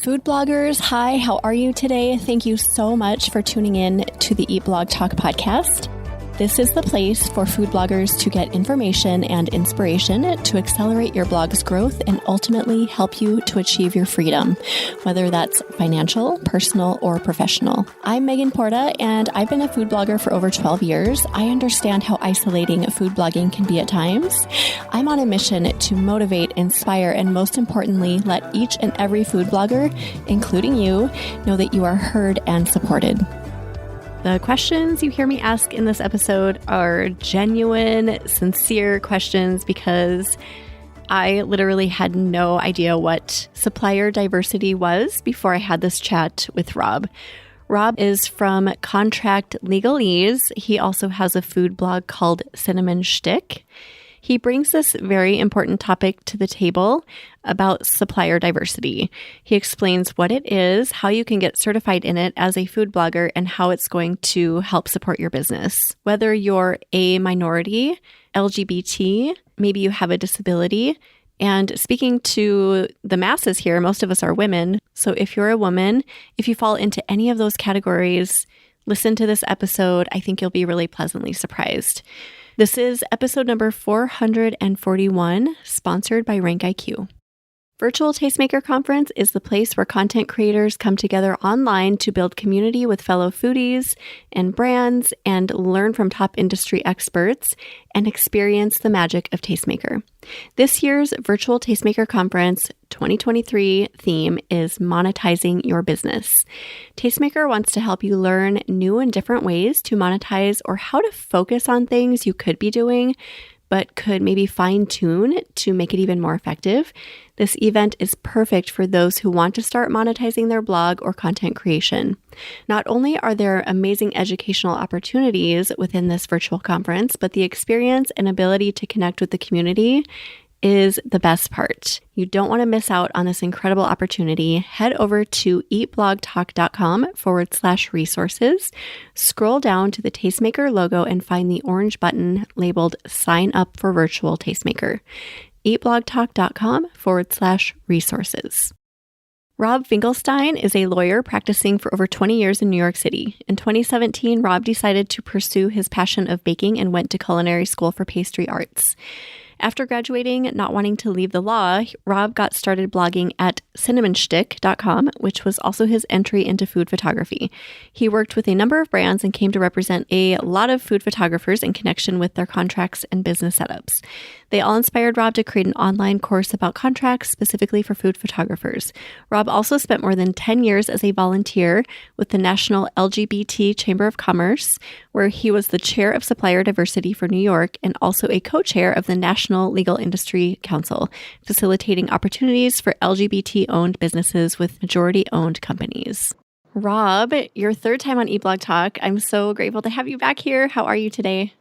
Food bloggers, hi, how are you today? Thank you so much for tuning in to the Eat Blog Talk podcast. This is the place for food bloggers to get information and inspiration to accelerate your blog's growth and ultimately help you to achieve your freedom, whether that's financial, personal, or professional. I'm Megan Porta, and I've been a food blogger for over 12 years. I understand how isolating food blogging can be at times. I'm on a mission to motivate, inspire, and most importantly, let each and every food blogger, including you, know that you are heard and supported. The questions you hear me ask in this episode are genuine, sincere questions because I literally had no idea what supplier diversity was before I had this chat with Rob. Rob is from Contract Legalese. He also has a food blog called Cinnamon Schtick. He brings this very important topic to the table about supplier diversity. He explains what it is, how you can get certified in it as a food blogger, and how it's going to help support your business. Whether you're a minority, LGBT, maybe you have a disability, and speaking to the masses here, most of us are women. So if you're a woman, if you fall into any of those categories, listen to this episode. I think you'll be really pleasantly surprised. This is episode number 441, sponsored by RankIQ. Virtual Tastemaker Conference is the place where content creators come together online to build community with fellow foodies and brands and learn from top industry experts and experience the magic of Tastemaker. This year's Virtual Tastemaker Conference 2023 theme is monetizing your business. Tastemaker wants to help you learn new and different ways to monetize or how to focus on things you could be doing but could maybe fine-tune to make it even more effective. This event is perfect for those who want to start monetizing their blog or content creation. Not only are there amazing educational opportunities within this virtual conference, but the experience and ability to connect with the community is the best part. You don't want to miss out on this incredible opportunity. Head over to eatblogtalk.com/resources. Scroll down to the Tastemaker logo and find the orange button labeled Sign Up for Virtual Tastemaker. eatblogtalk.com/resources. Rob Finkelstein is a lawyer practicing for over 20 years in New York City. In 2017, Rob decided to pursue his passion of baking and went to culinary school for pastry arts. After graduating, not wanting to leave the law, Rob got started blogging at cinnamonschtick.com, which was also his entry into food photography. He worked with a number of brands and came to represent a lot of food photographers in connection with their contracts and business setups. They all inspired Rob to create an online course about contracts specifically for food photographers. Rob also spent more than 10 years as a volunteer with the National LGBT Chamber of Commerce, where he was the Chair of Supplier Diversity for New York and also a co-chair of the National Legal Industry Council, facilitating opportunities for LGBT-owned businesses with majority-owned companies. Rob, your third time on eBlog Talk. I'm so grateful to have you back here. How are you today?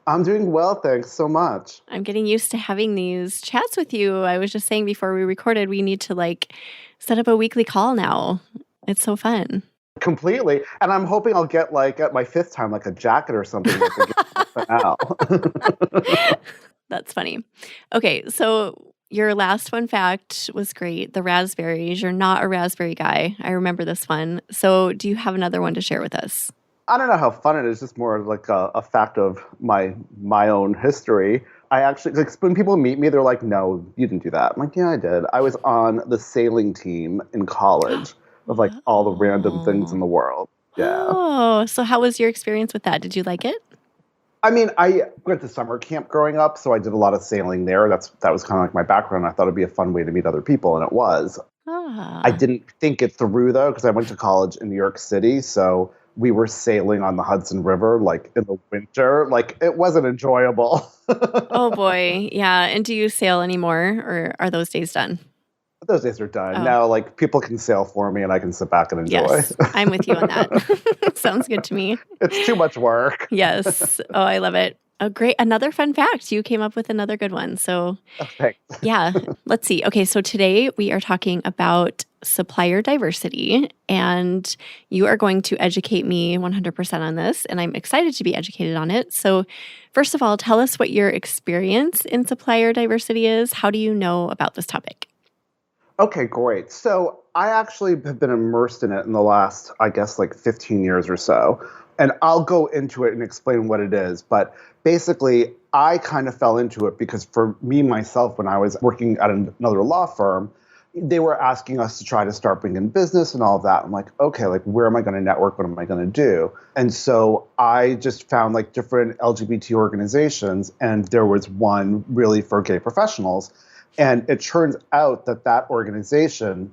I'm doing well, thanks so much. I'm getting used to having these chats with you. I was just saying before we recorded, we need to set up a weekly call now. It's so fun. Completely. And I'm hoping I'll get at my fifth time, a jacket or something. That's funny. Okay, so your last fun fact was great. The raspberries. You're not a raspberry guy. I remember this one. So do you have another one to share with us? I don't know how fun it is. Just more like a fact of my own history. I actually, when people meet me, they're like, no, you didn't do that. I'm like, yeah, I did. I was on the sailing team in college of all the random things in the world. Yeah. Oh, so how was your experience with that? Did you like it? I mean, I went to summer camp growing up, so I did a lot of sailing there. That was kind of my background. I thought it'd be a fun way to meet other people, and it was. I didn't think it through, though, because I went to college in New York City, so we were sailing on the Hudson River, in the winter. It wasn't enjoyable. Oh, boy. Yeah. And do you sail anymore, or are those days done? Those days are done. Now, people can sail for me and I can sit back and enjoy. Yes, I'm with you on that. Sounds good to me. It's too much work. Yes. Oh, I love it. Oh, great. Another fun fact. You came up with another good one. So, thanks. Yeah, let's see. Okay, so today we are talking about supplier diversity, and you are going to educate me 100% on this, and I'm excited to be educated on it. So, first of all, tell us what your experience in supplier diversity is. How do you know about this topic? Okay, great. So I actually have been immersed in it in the last, I guess, like 15 years or so. And I'll go into it and explain what it is. But basically, I kind of fell into it because for me, myself, when I was working at another law firm, they were asking us to try to start bringing in business and all of that. I'm like, okay, like where am I going to network? What am I going to do? And so I just found like different LGBT organizations, and there was one really for gay professionals. And it turns out that that organization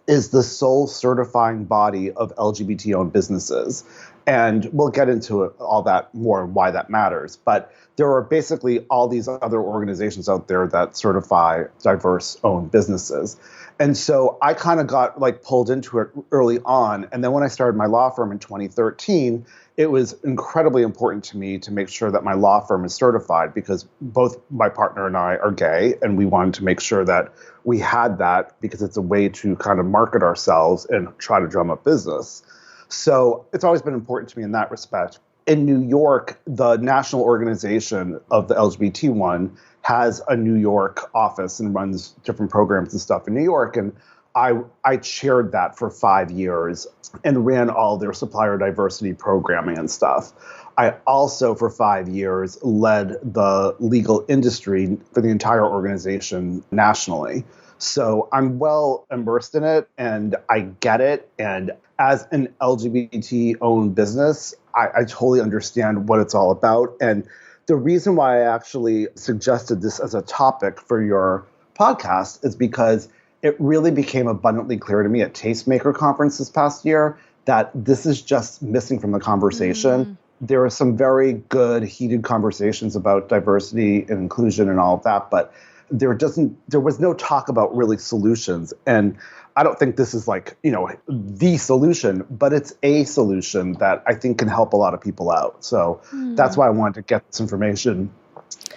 is the sole certifying body of LGBT-owned businesses. And we'll get into all that more and why that matters. But there are basically all these other organizations out there that certify diverse-owned businesses. And so I kind of got like pulled into it early on. And then when I started my law firm in 2013, it was incredibly important to me to make sure that my law firm is certified because both my partner and I are gay, and we wanted to make sure that we had that because it's a way to kind of market ourselves and try to drum up business. So it's always been important to me in that respect. In New York, the national organization of the LGBT one has a New York office and runs different programs and stuff in New York. And I chaired that for 5 years and ran all their supplier diversity programming and stuff. I also, for 5 years, led the legal industry for the entire organization nationally. So I'm well immersed in it and I get it. And as an LGBT-owned business, I totally understand what it's all about. And the reason why I actually suggested this as a topic for your podcast is because it really became abundantly clear to me at Tastemaker Conference this past year that this is just missing from the conversation. Mm. There are some very good, heated conversations about diversity and inclusion and all of that, but there was no talk about really solutions. And I don't think this is like, the solution, but it's a solution that I think can help a lot of people out. So that's why I wanted to get this information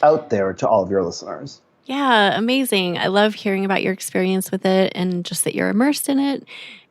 out there to all of your listeners. Yeah, amazing. I love hearing about your experience with it and just that you're immersed in it.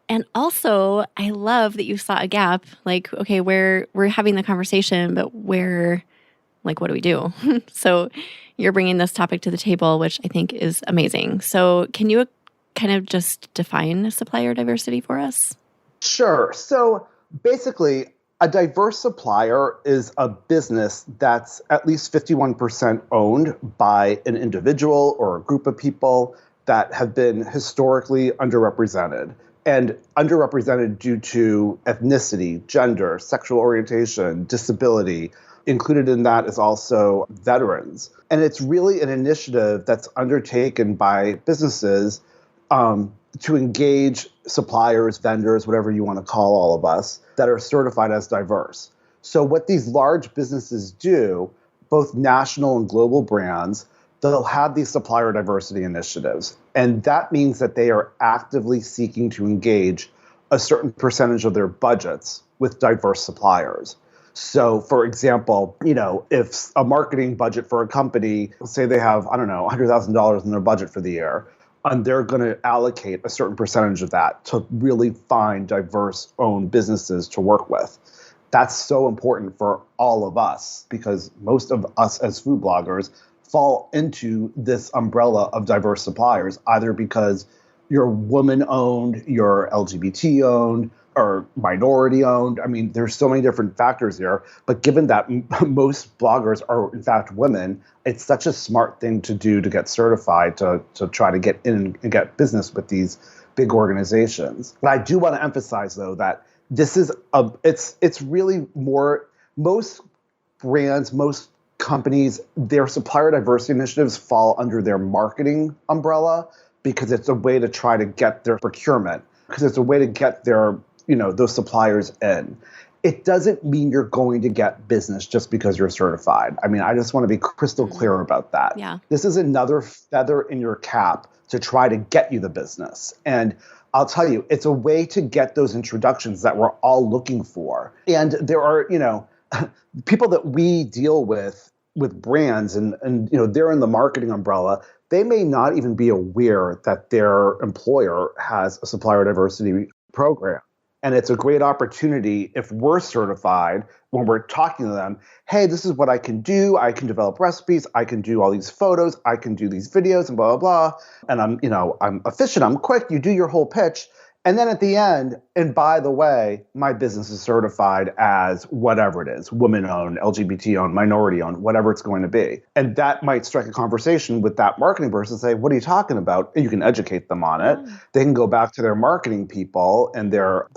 And also, I love that you saw a gap. Like, okay, we're having the conversation, but what do we do? So you're bringing this topic to the table, which I think is amazing. So can you kind of just define supplier diversity for us? Sure. So basically, a diverse supplier is a business that's at least 51% owned by an individual or a group of people that have been historically underrepresented. And underrepresented due to ethnicity, gender, sexual orientation, disability. Included in that is also veterans. And it's really an initiative that's undertaken by businesses to engage suppliers, vendors, whatever you want to call all of us, that are certified as diverse. So what these large businesses do, both national and global brands, they'll have these supplier diversity initiatives. And that means that they are actively seeking to engage a certain percentage of their budgets with diverse suppliers. So, for example, if a marketing budget for a company, say they have, $100,000 in their budget for the year, and they're going to allocate a certain percentage of that to really find diverse-owned businesses to work with. That's so important for all of us because most of us as food bloggers fall into this umbrella of diverse suppliers, either because you're woman-owned, you're LGBT-owned, or minority-owned. I mean, there's so many different factors here. But given that most bloggers are, in fact, women, it's such a smart thing to do to get certified, to try to get in and get business with these big organizations. But I do want to emphasize, though, that this is it's really more, most brands, most companies, their supplier diversity initiatives fall under their marketing umbrella because it's a way to try to get their procurement, because it's a way to get their, those suppliers in. It doesn't mean you're going to get business just because you're certified. I mean, I just want to be crystal clear about that. Yeah. This is another feather in your cap to try to get you the business. And I'll tell you, it's a way to get those introductions that we're all looking for. And there are, people that we deal with brands and they're in the marketing umbrella. They may not even be aware that their employer has a supplier diversity program. And it's a great opportunity if we're certified when we're talking to them, hey, this is what I can do. I can develop recipes. I can do all these photos. I can do these videos and blah, blah, blah. And I'm efficient. I'm quick. You do your whole pitch. And then at the end, and by the way, my business is certified as whatever it is, women-owned, LGBT-owned, minority-owned, whatever it's going to be. And that might strike a conversation with that marketing person and say, what are you talking about? And you can educate them on it. They can go back to their marketing people and their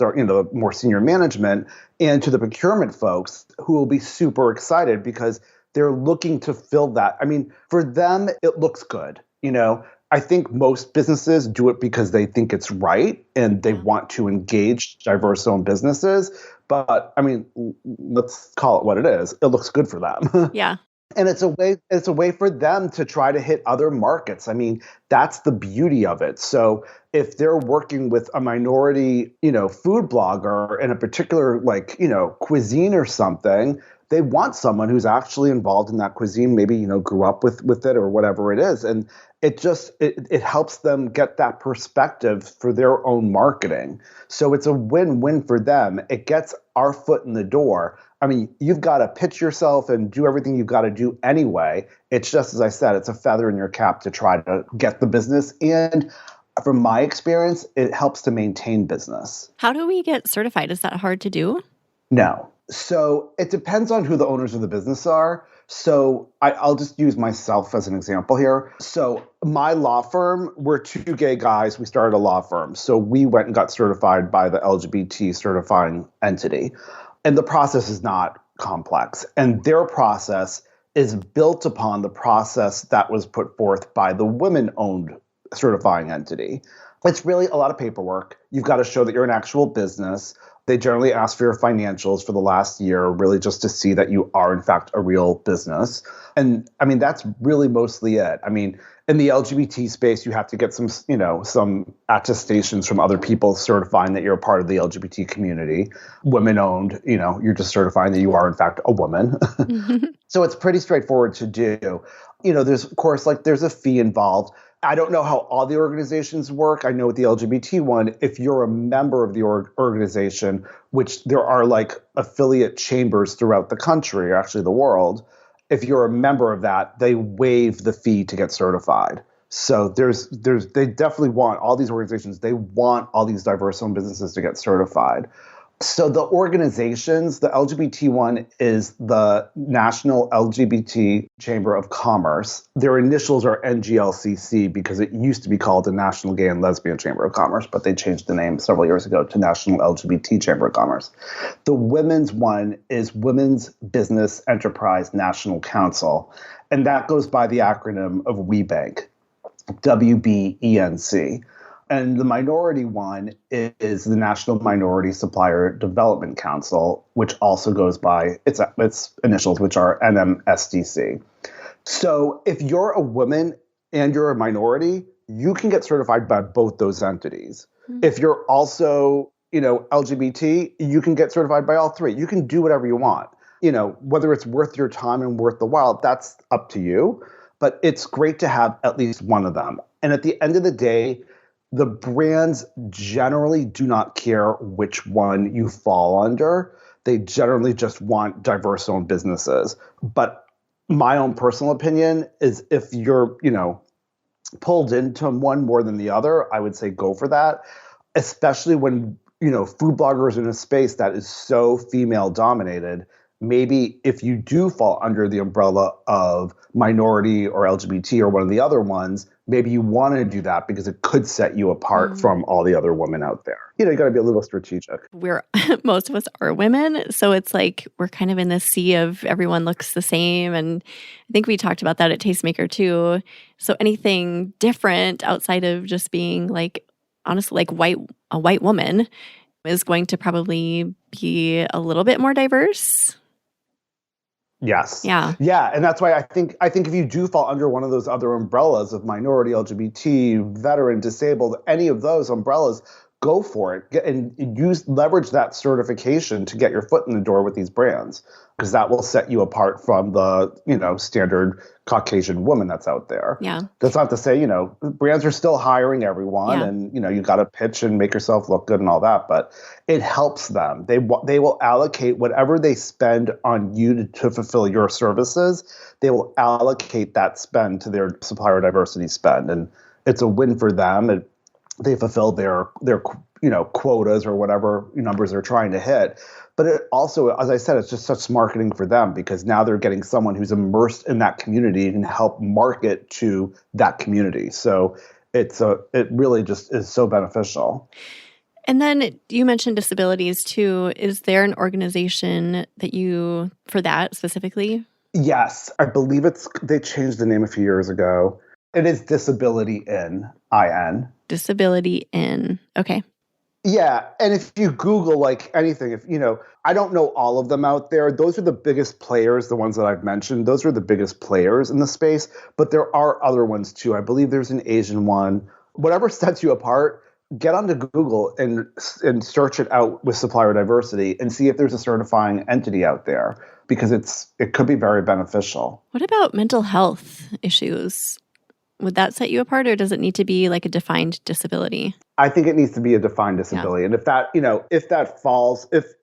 more senior management and to the procurement folks who will be super excited because they're looking to fill that. I mean, for them, it looks good, I think most businesses do it because they think it's right and they want to engage diverse-owned businesses. But I mean, let's call it what it is. It looks good for them. Yeah. And it's a way for them to try to hit other markets. I mean, that's the beauty of it. So if they're working with a minority, food blogger in a particular cuisine or something, they want someone who's actually involved in that cuisine, maybe, grew up with it or whatever it is. And it helps them get that perspective for their own marketing. So it's a win-win for them. It gets our foot in the door. I mean, you've got to pitch yourself and do everything you've got to do anyway. It's just, as I said, it's a feather in your cap to try to get the business. And from my experience, it helps to maintain business. How do we get certified? Is that hard to do? No. So it depends on who the owners of the business are. So I'll just use myself as an example here. So my law firm, we're two gay guys. We started a law firm. So we went and got certified by the LGBT certifying entity. And the process is not complex. And their process is built upon the process that was put forth by the women-owned certifying entity. It's really a lot of paperwork. You've got to show that you're an actual business. They generally ask for your financials for the last year, really just to see that you are, in fact, a real business. And I mean, that's really mostly it. I mean, in the LGBT space, you have to get some attestations from other people certifying that you're a part of the LGBT community. Women-owned, you're just certifying that you are, in fact, a woman. Mm-hmm. So it's pretty straightforward to do. There's, of course, there's a fee involved. I don't know how all the organizations work. I know with the LGBT one, if you're a member of the organization, which there are affiliate chambers throughout the country, or actually the world, if you're a member of that, they waive the fee to get certified. So they definitely want all these organizations, they want all these diverse-owned businesses to get certified. So the organizations, the LGBT one is the National LGBT Chamber of Commerce. Their initials are NGLCC because it used to be called the National Gay and Lesbian Chamber of Commerce, but they changed the name several years ago to National LGBT Chamber of Commerce. The women's one is Women's Business Enterprise National Council, and that goes by the acronym of WBENC, WBENC. And the minority one is the National Minority Supplier Development Council, which also goes by its initials, which are NMSDC. So if you're a woman and you're a minority, you can get certified by both those entities. Mm-hmm. If you're also, LGBT, you can get certified by all three. You can do whatever you want. Whether it's worth your time and worth the while, that's up to you. But it's great to have at least one of them. And at the end of the day, the brands generally do not care which one you fall under. They generally just want diverse-owned businesses. But my own personal opinion is if you're, pulled into one more than the other, I would say go for that, especially when, food bloggers are in a space that is so female-dominated. Maybe if you do fall under the umbrella of minority or LGBT or one of the other ones, maybe you want to do that because it could set you apart from all the other women out there. You got to be a little strategic. Most of us are women. So it's we're kind of in this sea of everyone looks the same. And I think we talked about that at Tastemaker too. So anything different outside of just being honestly, a white woman is going to probably be a little bit more diverse. Yes. Yeah. Yeah. And that's why I think if you do fall under one of those other umbrellas of minority, LGBT, veteran, disabled, any of those umbrellas, go for it and leverage that certification to get your foot in the door with these brands, because that will set you apart from the, standard Caucasian woman that's out there. Yeah. That's not to say, brands are still hiring everyone, and, you got to pitch and make yourself look good and all that, but it helps them. They will allocate whatever they spend on you to fulfill your services. They will allocate that spend to their supplier diversity spend. And it's a win for them. They fulfill their quotas or whatever numbers they're trying to hit. But it also, as I said, it's just such marketing for them, because now they're getting someone who's immersed in that community and can help market to that community. So it really just is so beneficial. And then you mentioned disabilities too. Is there an organization for that specifically? Yes, I believe they changed the name a few years ago. It is Disability In, IN. Disability In. Okay. Yeah. And if you Google anything, I don't know all of them out there. Those are the biggest players, the ones that I've mentioned. Those are the biggest players in the space. But there are other ones too. I believe there's an Asian one. Whatever sets you apart, get onto Google and search it out with supplier diversity and see if there's a certifying entity out there, because it could be very beneficial. What about mental health issues? Would that set you apart, or does it need to be like a defined disability? I think it needs to be a defined disability. Yeah. And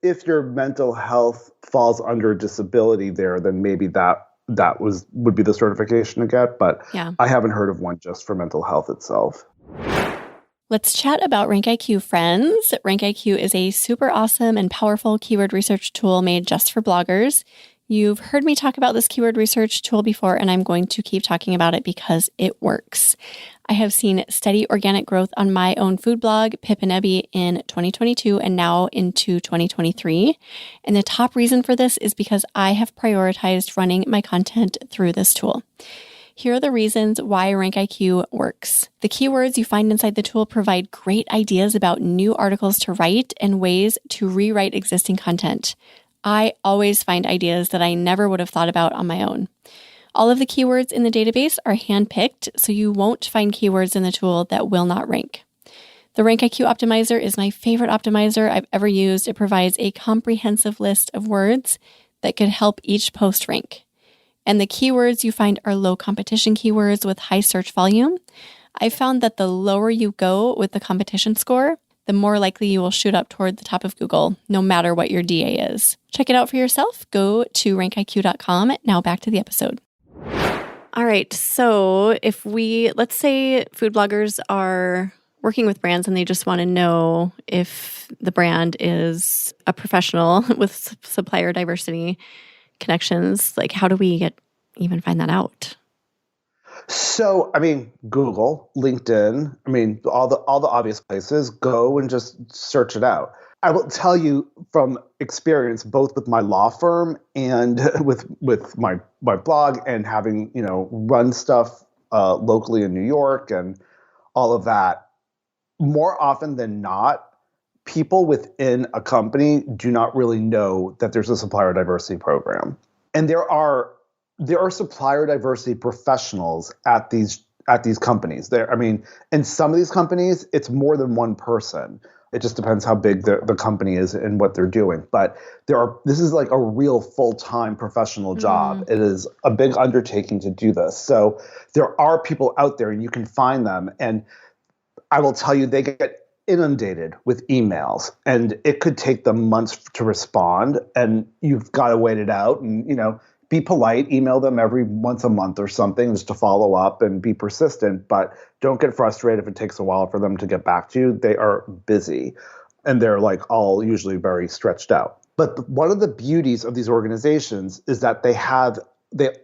if your mental health falls under disability there, then maybe that would be the certification to get. But I haven't heard of one just for mental health itself. Let's chat about RankIQ, friends. RankIQ is a super awesome and powerful keyword research tool made just for bloggers. You've heard me talk about this keyword research tool before, and I'm going to keep talking about it because it works. I have seen steady organic growth on my own food blog, Pip and Ebby, in 2022 and now into 2023. And the top reason for this is because I have prioritized running my content through this tool. Here are the reasons why RankIQ works. The keywords you find inside the tool provide great ideas about new articles to write and ways to rewrite existing content. I always find ideas that I never would have thought about on my own. All of the keywords in the database are handpicked, so you won't find keywords in the tool that will not rank. The RankIQ optimizer is my favorite optimizer I've ever used. It provides a comprehensive list of words that could help each post rank. And the keywords you find are low competition keywords with high search volume. I found that the lower you go with the competition score, the more likely you will shoot up toward the top of Google, no matter what your DA is. Check it out for yourself. Go to rankiq.com. Now back to the episode. All right. So let's say food bloggers are working with brands and they just want to know if the brand is a professional with supplier diversity connections. Like, how do we even find that out? So, Google, LinkedIn, all the obvious places. Go and just search it out. I will tell you from experience, both with my law firm and with my blog, and having run stuff locally in New York and all of that. More often than not, people within a company do not really know that there's a supplier diversity program, and there are supplier diversity professionals at these companies. In some of these companies, it's more than one person. It just depends how big the company is and what they're doing. But this is like a real full-time professional job. It is a big undertaking to do this. So there are people out there, and you can find them. And I will tell you, they get inundated with emails, and it could take them months to respond, and you've got to wait it out and, be polite, email them every once a month or something just to follow up and be persistent, but don't get frustrated if it takes a while for them to get back to you. They are busy, and they're all usually very stretched out. But one of the beauties of these organizations is that they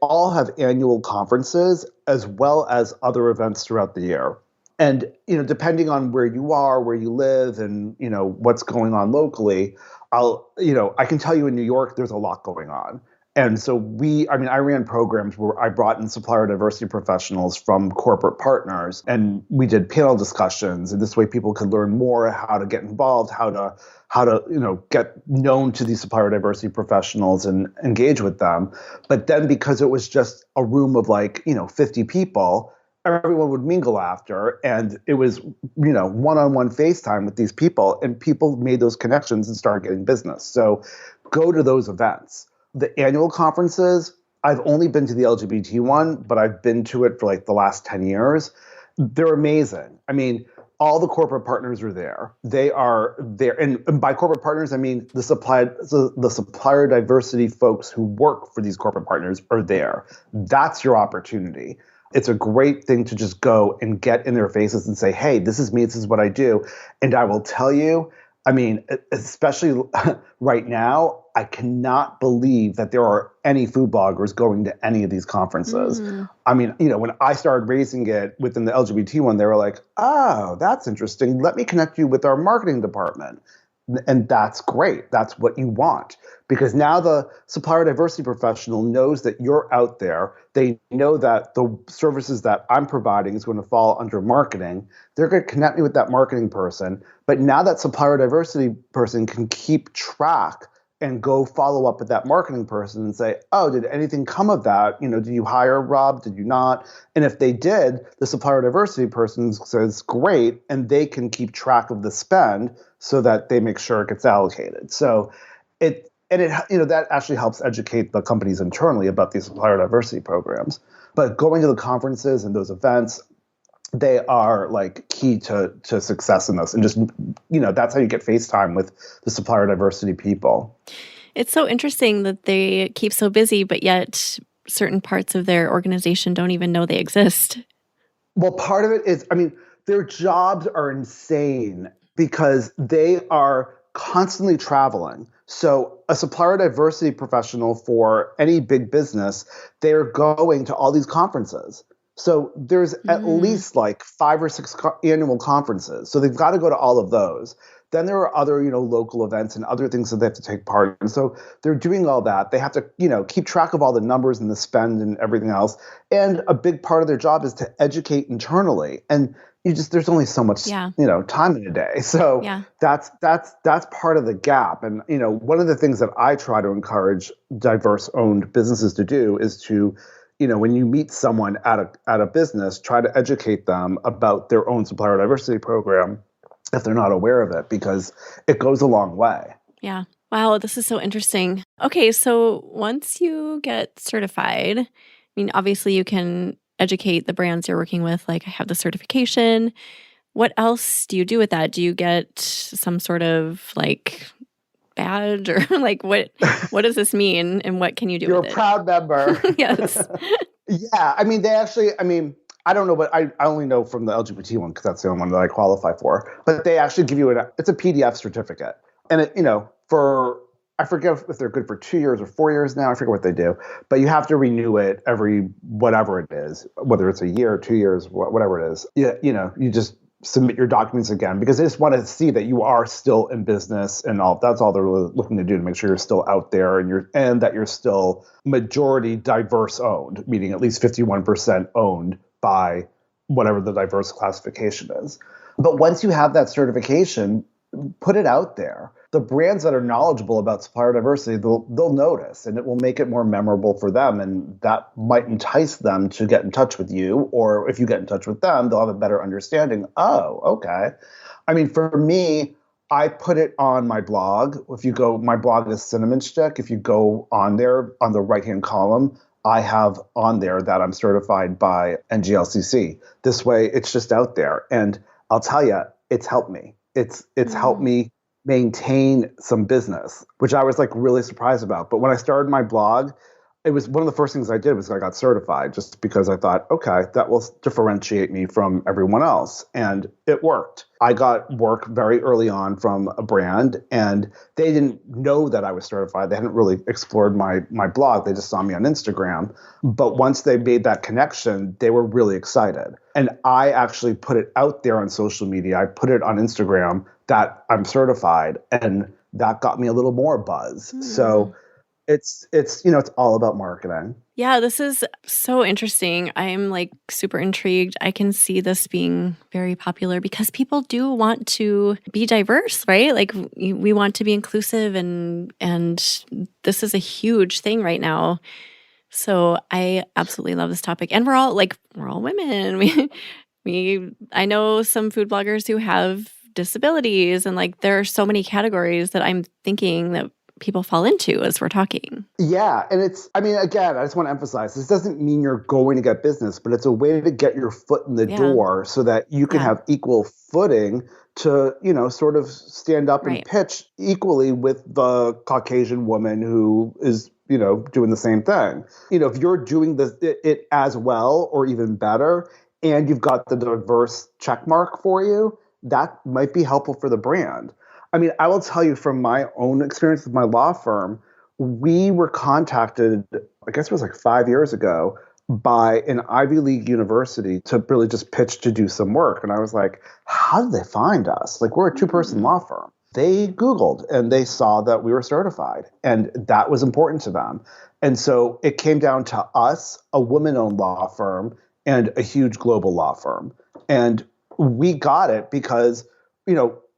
all have annual conferences as well as other events throughout the year. And, depending on where you are, where you live, and, what's going on locally, I can tell you in New York, there's a lot going on. And so I ran programs where I brought in supplier diversity professionals from corporate partners, and we did panel discussions. And this way people could learn more how to get involved, how to get known to these supplier diversity professionals and engage with them. But then because it was just a room of 50 people, everyone would mingle after, and it was, one-on-one FaceTime with these people, and people made those connections and started getting business. So go to those events. The annual conferences, I've only been to the LGBT one, but I've been to it for like the last 10 years. They're amazing. I mean, all the corporate partners are there. They are there. And by corporate partners, I mean the supplier diversity folks who work for these corporate partners are there. That's your opportunity. It's a great thing to just go and get in their faces and say, hey, this is me, this is what I do. And I will tell you, I mean, especially right now, I cannot believe that there are any food bloggers going to any of these conferences. I mean, when I started raising it within the LGBT one, they were like, oh, that's interesting. Let me connect you with our marketing department. And that's great. That's what you want. Because now the supplier diversity professional knows that you're out there. They know that the services that I'm providing is going to fall under marketing. They're going to connect me with that marketing person. But now that supplier diversity person can keep track and go follow up with that marketing person and say, oh, did anything come of that? Did you hire Rob? Did you not? And if they did, the supplier diversity person says, great, and they can keep track of the spend so that they make sure it gets allocated. So that actually helps educate the companies internally about these supplier diversity programs. But going to the conferences and those events, they are like key to success in this. And just, that's how you get FaceTime with the supplier diversity people. It's so interesting that they keep so busy, but yet certain parts of their organization don't even know they exist. Well, part of it is, their jobs are insane because they are constantly traveling. So a supplier diversity professional for any big business, they're going to all these conferences. So there's at least like 5 or 6 annual conferences. So they've got to go to all of those. Then there are other, local events and other things that they have to take part in. So they're doing all that. They have to, keep track of all the numbers and the spend and everything else. And a big part of their job is to educate internally. And there's only so much, time in a day. So that's part of the gap. And, one of the things that I try to encourage diverse owned businesses to do is to, when you meet someone at a business, try to educate them about their own supplier diversity program if they're not aware of it, because it goes a long way. Yeah. Wow, this is so interesting. Okay, so once you get certified, obviously you can educate the brands you're working with, like I have the certification. What else do you do with that? Do you get some sort of like badge or like what does this mean and what can you do with it? You're a proud member. Yes. Yeah. They actually, I don't know, but I only know from the LGBT one because that's the only one that I qualify for. But they actually give you it's a PDF certificate. And it, I forget if they're good for 2 years or 4 years now. I forget what they do. But you have to renew it every whatever it is, whether it's a year, 2 years, whatever it is. You just submit your documents again because they just want to see that you are still in business and all. That's all they're really looking to do, to make sure you're still out there and that you're still majority diverse owned, meaning at least 51% owned by whatever the diverse classification is. But once you have that certification, put it out there. The brands that are knowledgeable about supplier diversity, they'll notice, and it will make it more memorable for them, and that might entice them to get in touch with you. Or if you get in touch with them, they'll have a better understanding. Oh, okay. For me, I put it on my blog. My blog is Cinnamon Schtick. If you go on there, on the right-hand column, I have on there that I'm certified by NGLCC. This way, it's just out there. And I'll tell you, it's helped me. It's helped me maintain some business, which I was like really surprised about. But when I started my blog, it was one of the first things I did was I got certified just because I thought, okay, that will differentiate me from everyone else. And it worked. I got work very early on from a brand, and they didn't know that I was certified. They hadn't really explored my blog. They just saw me on Instagram. But once they made that connection, they were really excited. And I actually put it out there on social media. I put it on Instagram that I'm certified, and that got me a little more buzz. So it's all about marketing. Yeah, this is so interesting. I'm like super intrigued. I can see this being very popular because people do want to be diverse, right? Like we want to be inclusive, and this is a huge thing right now So I absolutely love this topic. And we're all women. I know some food bloggers who have disabilities, and like there are so many categories that I'm thinking that people fall into as we're talking. Yeah. And again, I just want to emphasize, this doesn't mean you're going to get business, but it's a way to get your foot in the door so that you can have equal footing to, sort of stand up and pitch equally with the Caucasian woman who is, doing the same thing. If you're doing it as well or even better, and you've got the diverse check mark for you, that might be helpful for the brand. I mean, I will tell you from my own experience with my law firm, we were contacted, I guess it was like 5 years ago, by an Ivy League university to really just pitch to do some work. And I was like, how did they find us? Like, we're a 2-person law firm. They Googled and they saw that we were certified, and that was important to them. And so it came down to us, a woman-owned law firm, and a huge global law firm. And we got it because,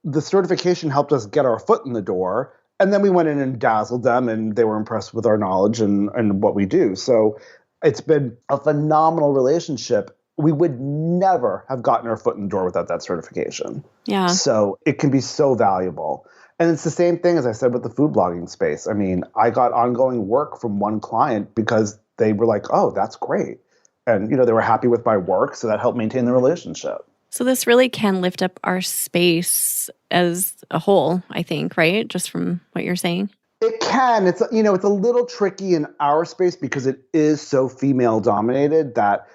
the certification helped us get our foot in the door. And then we went in and dazzled them, and they were impressed with our knowledge and what we do. So it's been a phenomenal relationship. We would never have gotten our foot in the door without that certification. Yeah. So it can be so valuable. And it's the same thing, as I said, with the food blogging space. I mean, I got ongoing work from one client because they were like, oh, that's great. And, they were happy with my work. So that helped maintain the relationship. So this really can lift up our space as a whole, I think, right? Just from what you're saying. It can. It's, it's a little tricky in our space because it is so female dominated that,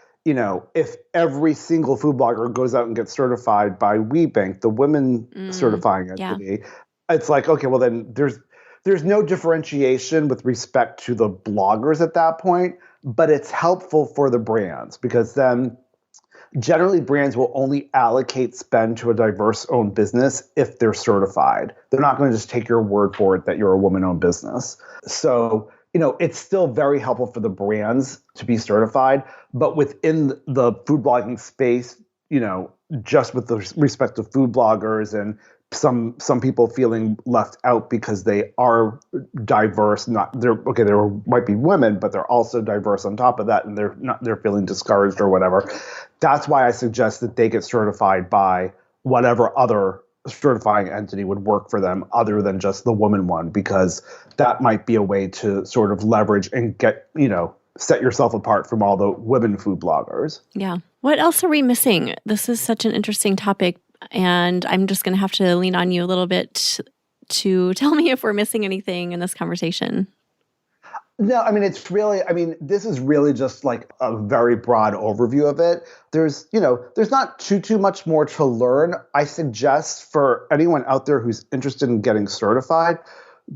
if every single food blogger goes out and gets certified by WeBank, the women certifying entity, it's like, okay, well then there's no differentiation with respect to the bloggers at that point, but it's helpful for the brands because then generally, brands will only allocate spend to a diverse-owned business if they're certified. They're not going to just take your word for it that you're a woman-owned business. So, it's still very helpful for the brands to be certified. But within the food blogging space, just with the respect to food bloggers and some people feeling left out because they are diverse. There might be women, but they're also diverse on top of that, and they're feeling discouraged or whatever. That's why I suggest that they get certified by whatever other certifying entity would work for them other than just the woman one, because that might be a way to sort of leverage and get, set yourself apart from all the women food bloggers. Yeah. What else are we missing? This is such an interesting topic. And I'm just going to have to lean on you a little bit to tell me if we're missing anything in this conversation. No, I mean, this is really just like a very broad overview of it. There's not too much more to learn. I suggest for anyone out there who's interested in getting certified,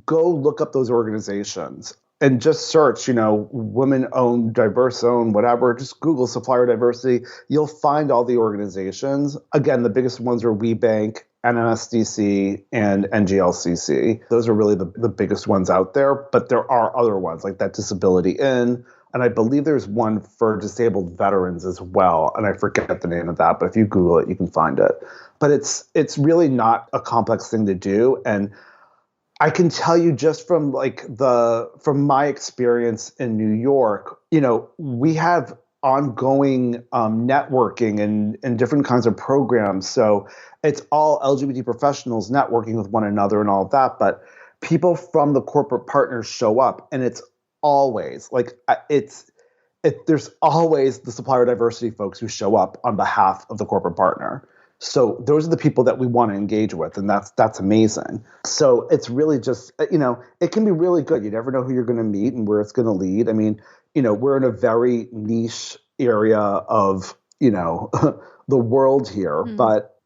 go look up those organizations. And just search, women-owned, diverse-owned, whatever. Just Google supplier diversity. You'll find all the organizations. Again, the biggest ones are WeBank, NMSDC, and NGLCC. Those are really the biggest ones out there. But there are other ones like that Disability In. And I believe there's one for disabled veterans as well. And I forget the name of that. But if you Google it, you can find it. But it's really not a complex thing to do. And I can tell you just from my experience in New York, we have ongoing networking and different kinds of programs. So it's all LGBT professionals networking with one another and all of that. But people from the corporate partners show up, and it's always there's always the supplier diversity folks who show up on behalf of the corporate partner. So those are the people that we want to engage with, and that's amazing. So it's really just, it can be really good. You never know who you're going to meet and where it's going to lead. I mean, we're in a very niche area of, the world here, but,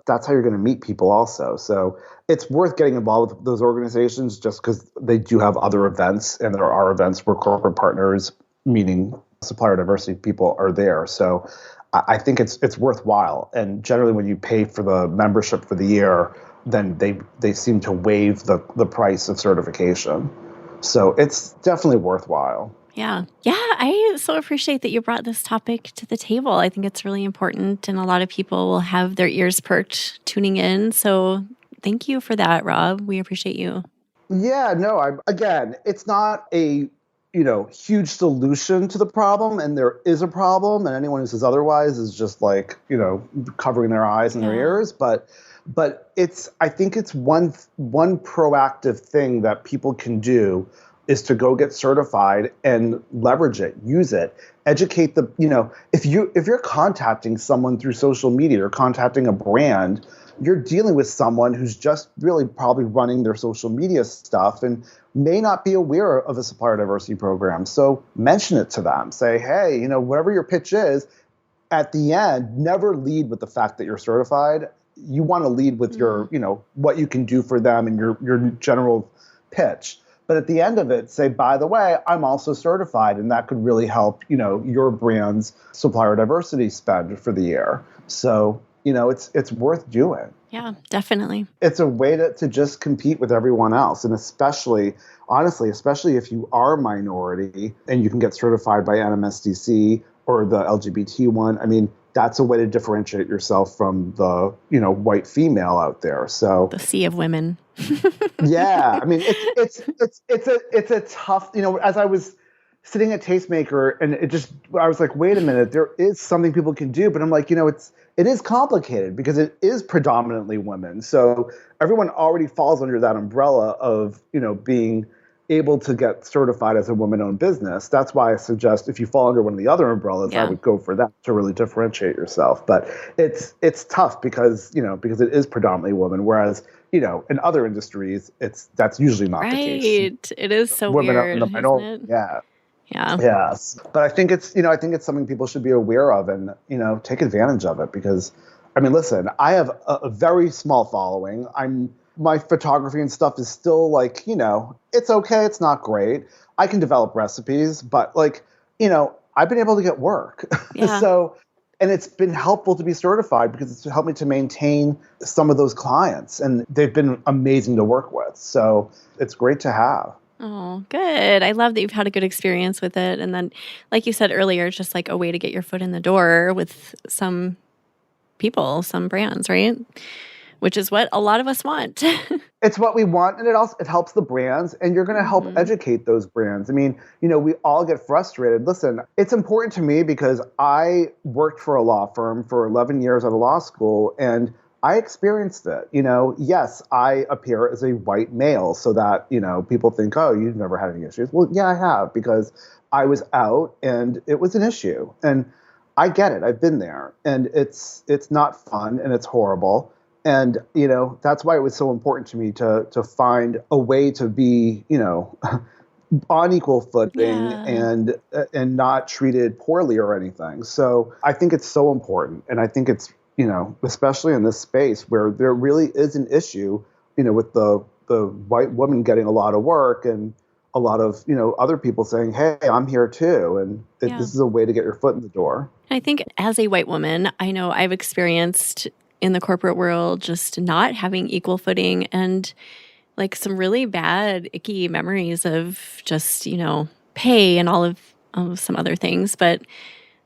that's how you're going to meet people also. So it's worth getting involved with those organizations just because they do have other events, and there are events where corporate partners, meaning supplier diversity people, are there. So I think it's worthwhile. And generally when you pay for the membership for the year, then they seem to waive the price of certification. So it's definitely worthwhile. Yeah. Yeah. I so appreciate that you brought this topic to the table. I think it's really important, and a lot of people will have their ears perked tuning in. So thank you for that, Rob. We appreciate you. Yeah, no, again, it's not a huge solution to the problem, and there is a problem, and anyone who says otherwise is just like, covering their eyes and their ears. But I think it's one proactive thing that people can do is to go get certified and leverage it, use it, educate if you're contacting someone through social media or contacting a brand, you're dealing with someone who's just really probably running their social media stuff and may not be aware of a supplier diversity program. So mention it to them. Say, hey, whatever your pitch is, at the end, never lead with the fact that you're certified. You want to lead with your, what you can do for them and your general pitch. But at the end of it, say, by the way, I'm also certified, and that could really help, your brand's supplier diversity spend for the year. So, it's worth doing. Yeah, definitely. It's a way to just compete with everyone else. And especially if you are a minority and you can get certified by NMSDC or the LGBT one, I mean, that's a way to differentiate yourself from the, white female out there. So the sea of women. Yeah. I mean, it's a tough, as I was sitting at Tastemaker and I was like, wait a minute, there is something people can do. But I'm like, it is complicated because it is predominantly women. So everyone already falls under that umbrella of, being able to get certified as a woman-owned business. That's why I suggest if you fall under one of the other umbrellas, I would go for that to really differentiate yourself. But it's tough because it is predominantly women, whereas, in other industries, that's usually not the case. Right. It is so weird, isn't it? Yeah. Yeah. Yes. But I think it's something people should be aware of and, take advantage of it because, I mean, listen, I have a very small following. My photography and stuff is still like, it's okay. It's not great. I can develop recipes, but I've been able to get work. Yeah. And it's been helpful to be certified because it's helped me to maintain some of those clients, and they've been amazing to work with. So it's great to have. Oh, good. I love that you've had a good experience with it. And then, like you said earlier, it's just like a way to get your foot in the door with some people, some brands, right? Which is what a lot of us want. It's what we want, and it helps the brands, and you're going to help educate those brands. I mean, we all get frustrated. Listen, it's important to me because I worked for a law firm for 11 years at a law school, and I experienced it. Yes, I appear as a white male so that, people think, oh, you've never had any issues. Well, yeah, I have, because I was out and it was an issue. And I get it. I've been there, and it's not fun and it's horrible. And, that's why it was so important to me to find a way to be, on equal footing and not treated poorly or anything. So I think it's so important. And I think it's, especially in this space where there really is an issue, with the white woman getting a lot of work and a lot of, other people saying, hey, I'm here too. And this is a way to get your foot in the door. I think as a white woman, I know I've experienced in the corporate world just not having equal footing and like some really bad, icky memories of just, pay and all of some other things. But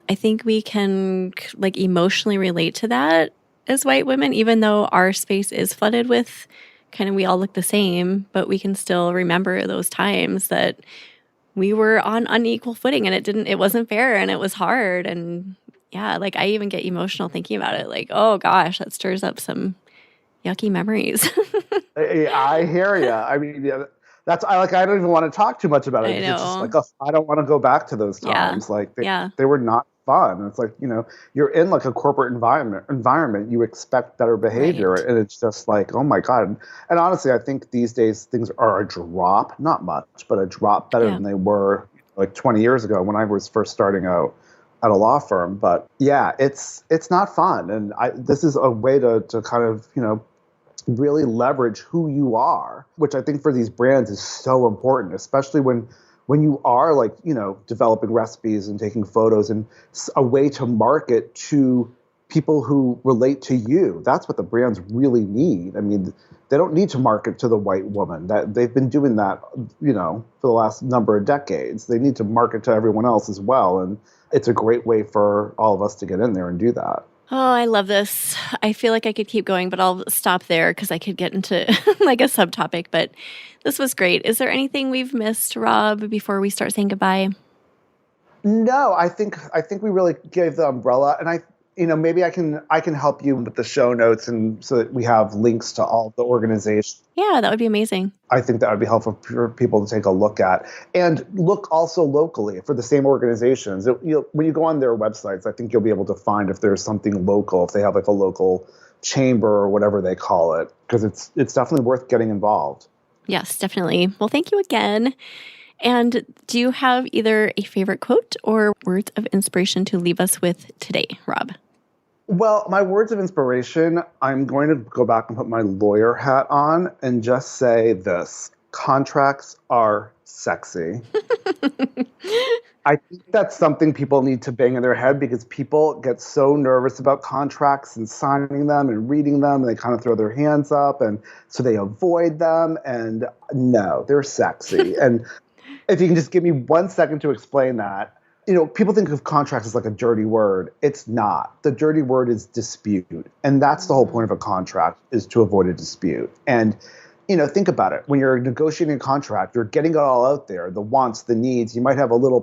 I think we can like emotionally relate to that as white women, even though our space is flooded with kind of, we all look the same, but we can still remember those times that we were on unequal footing and it wasn't fair and it was hard. And yeah, like I even get emotional thinking about it. Like, oh gosh, that stirs up some yucky memories. I hear you. I mean, I don't even want to talk too much about it. It's just like, I don't want to go back to those times. Yeah. Like they were not fun. And it's like, you're in like a corporate environment, you expect better behavior. Right. And it's just like, oh my God. And honestly, I think these days things are a drop, not much, but a drop better than they were like 20 years ago when I was first starting out at a law firm. But yeah, it's not fun. And this is a way to kind of, really leverage who you are, which I think for these brands is so important, especially when you are like, developing recipes and taking photos and a way to market to people who relate to you. That's what the brands really need. I mean, they don't need to market to the white woman. That they've been doing that, for the last number of decades. They need to market to everyone else as well. And it's a great way for all of us to get in there and do that. Oh, I love this. I feel like I could keep going, but I'll stop there because I could get into like a subtopic, but this was great. Is there anything we've missed, Rob, before we start saying goodbye? No, I think we really gave the umbrella, and maybe I can help you with the show notes, and so that we have links to all the organizations. Yeah, that would be amazing. I think that would be helpful for people to take a look at, and look also locally for the same organizations. When you go on their websites, I think you'll be able to find if there's something local, if they have like a local chamber or whatever they call it, because it's definitely worth getting involved. Yes, definitely. Well, thank you again. And do you have either a favorite quote or words of inspiration to leave us with today, Rob? Well, my words of inspiration, I'm going to go back and put my lawyer hat on and just say this: contracts are sexy. I think that's something people need to bang in their head, because people get so nervous about contracts and signing them and reading them, and they kind of throw their hands up, and so they avoid them. And no, they're sexy. And if you can just give me 1 second to explain that. People think of contracts as like a dirty word. It's not. The dirty word is dispute. And that's the whole point of a contract, is to avoid a dispute. And, think about it. When you're negotiating a contract, you're getting it all out there, the wants, the needs. You might have a little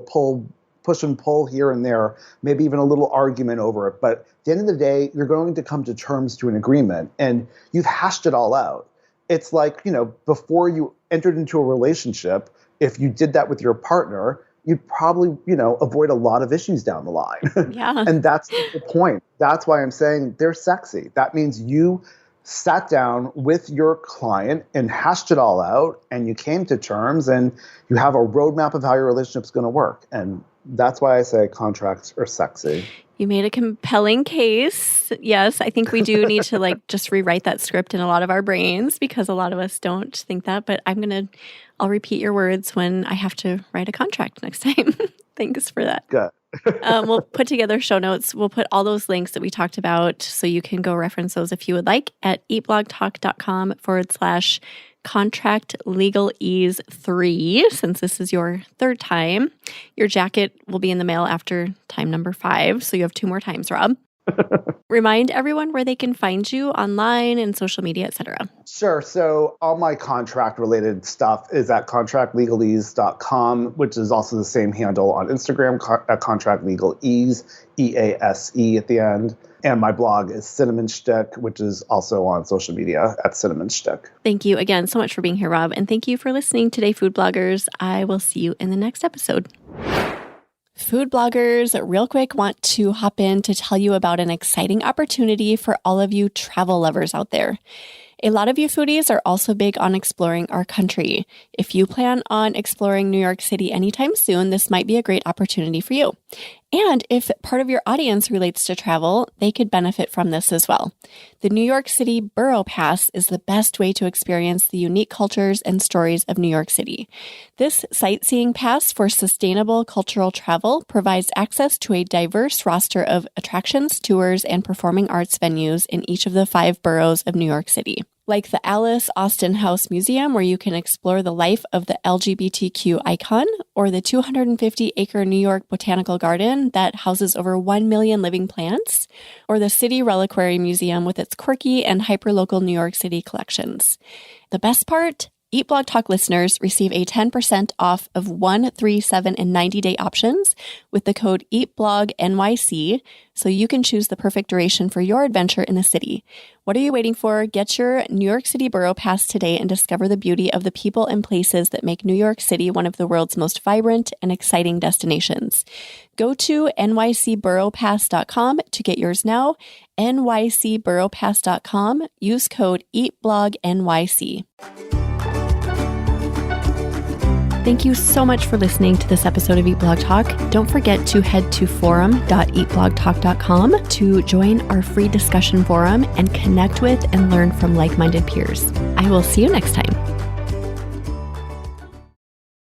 push and pull here and there, maybe even a little argument over it. But at the end of the day, you're going to come to terms to an agreement, and you've hashed it all out. It's like, before you entered into a relationship, if you did that with your partner, you'd probably, avoid a lot of issues down the line. Yeah. And that's the point. That's why I'm saying they're sexy. That means you sat down with your client and hashed it all out, and you came to terms, and you have a roadmap of how your relationship's going to work. And that's why I say contracts are sexy. You made a compelling case. Yes, I think we do need to just rewrite that script in a lot of our brains, because a lot of us don't think that. But I'll repeat your words when I have to write a contract next time. Thanks for that. Good. We'll put together show notes. We'll put all those links that we talked about, so you can go reference those if you would like, at eatblogtalk.com/contract legal ease 3, since this is your third time. Your jacket will be in the mail after time number 5, so you have 2 more times, Rob. Remind everyone where they can find you online and social media, etc. Sure. So all my contract-related stuff is at contractlegalese.com, which is also the same handle on Instagram, at contractlegalese, EASE at the end. And my blog is Cinnamon Schtick, which is also on social media at Cinnamon Schtick. Thank you again so much for being here, Rob. And thank you for listening today, food bloggers. I will see you in the next episode. Food bloggers, real quick, want to hop in to tell you about an exciting opportunity for all of you travel lovers out there. A lot of you foodies are also big on exploring our country. If you plan on exploring New York City anytime soon, this might be a great opportunity for you. And if part of your audience relates to travel, they could benefit from this as well. The New York City Borough Pass is the best way to experience the unique cultures and stories of New York City. This sightseeing pass for sustainable cultural travel provides access to a diverse roster of attractions, tours, and performing arts venues in each of the 5 boroughs of New York City. Like the Alice Austin House Museum, where you can explore the life of the LGBTQ icon, or the 250-acre New York Botanical Garden that houses over 1 million living plants, or the City Reliquary Museum with its quirky and hyperlocal New York City collections. The best part? Eat Blog Talk listeners receive a 10% off of 1, 3, 7, and 90-day options with the code EATBLOGNYC, so you can choose the perfect duration for your adventure in the city. What are you waiting for? Get your New York City Borough Pass today and discover the beauty of the people and places that make New York City one of the world's most vibrant and exciting destinations. Go to nycboroughpass.com to get yours now. nycboroughpass.com. Use code EATBLOGNYC. Thank you so much for listening to this episode of Eat Blog Talk. Don't forget to head to forum.eatblogtalk.com to join our free discussion forum and connect with and learn from like-minded peers. I will see you next time.